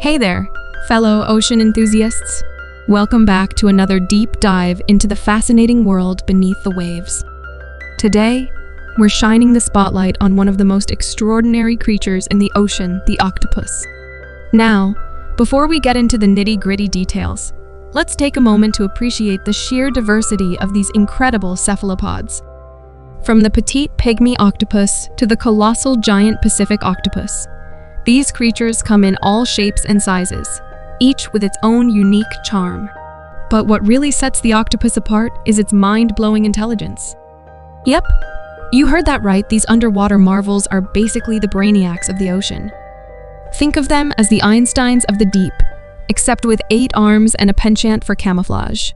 Hey there, fellow ocean enthusiasts. Welcome back to another deep dive into the fascinating world beneath the waves. Today, we're shining the spotlight on one of the most extraordinary creatures in the ocean, the octopus. Now, before we get into the nitty-gritty details, let's take a moment to appreciate the sheer diversity of these incredible cephalopods. From the petite pygmy octopus to the colossal giant Pacific octopus, these creatures come in all shapes and sizes, each with its own unique charm. But what really sets the octopus apart is its mind-blowing intelligence. Yep, you heard that right, these underwater marvels are basically the brainiacs of the ocean. Think of them as the Einsteins of the deep, except with 8 arms and a penchant for camouflage.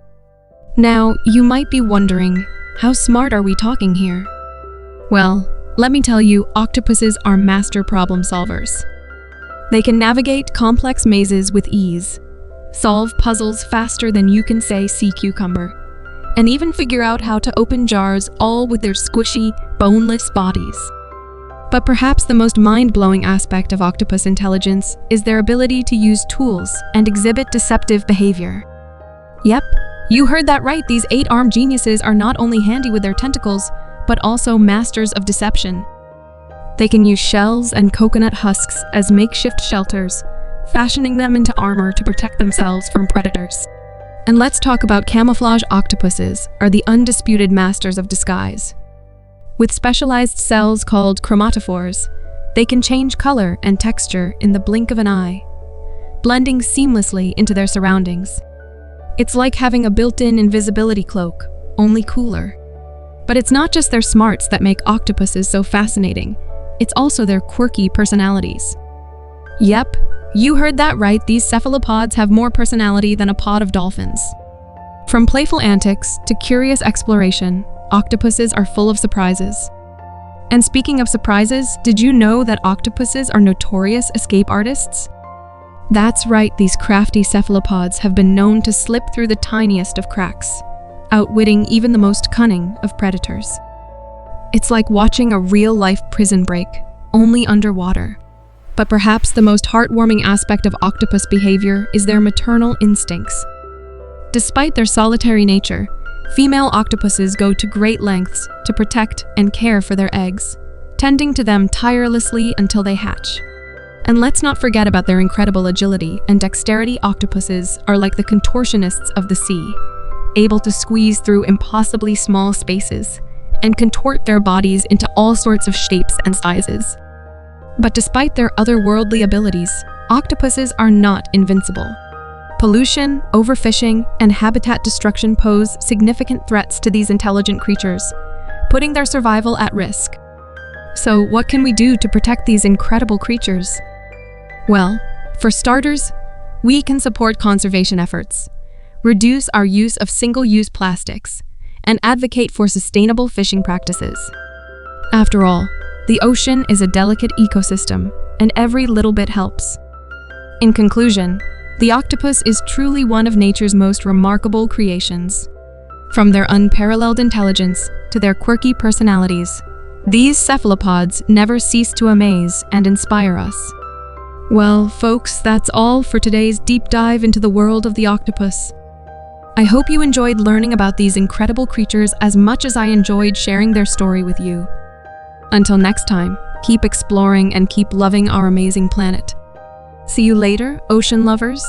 Now, you might be wondering, how smart are we talking here? Well, let me tell you, octopuses are master problem solvers. They can navigate complex mazes with ease, solve puzzles faster than you can say sea cucumber, and even figure out how to open jars, all with their squishy, boneless bodies. But perhaps the most mind-blowing aspect of octopus intelligence is their ability to use tools and exhibit deceptive behavior. Yep, you heard that right, these 8-armed geniuses are not only handy with their tentacles, but also masters of deception. They can use shells and coconut husks as makeshift shelters, fashioning them into armor to protect themselves from predators. And let's talk about camouflage. Octopuses are the undisputed masters of disguise. With specialized cells called chromatophores, they can change color and texture in the blink of an eye, blending seamlessly into their surroundings. It's like having a built-in invisibility cloak, only cooler. But it's not just their smarts that make octopuses so fascinating. It's also their quirky personalities. Yep, you heard that right, these cephalopods have more personality than a pod of dolphins. From playful antics to curious exploration, octopuses are full of surprises. And speaking of surprises, did you know that octopuses are notorious escape artists? That's right, these crafty cephalopods have been known to slip through the tiniest of cracks, outwitting even the most cunning of predators. It's like watching a real-life prison break, only underwater. But perhaps the most heartwarming aspect of octopus behavior is their maternal instincts. Despite their solitary nature, female octopuses go to great lengths to protect and care for their eggs, tending to them tirelessly until they hatch. And let's not forget about their incredible agility and dexterity. Octopuses are like the contortionists of the sea, able to squeeze through impossibly small spaces and contort their bodies into all sorts of shapes and sizes. But despite their otherworldly abilities, octopuses are not invincible. Pollution, overfishing, and habitat destruction pose significant threats to these intelligent creatures, putting their survival at risk. So, what can we do to protect these incredible creatures? Well, for starters, we can support conservation efforts, reduce our use of single-use plastics, and advocate for sustainable fishing practices. After all, the ocean is a delicate ecosystem, and every little bit helps. In conclusion, the octopus is truly one of nature's most remarkable creations. From their unparalleled intelligence to their quirky personalities, these cephalopods never cease to amaze and inspire us. Well, folks, that's all for today's deep dive into the world of the octopus. I hope you enjoyed learning about these incredible creatures as much as I enjoyed sharing their story with you. Until next time, keep exploring and keep loving our amazing planet. See you later, ocean lovers.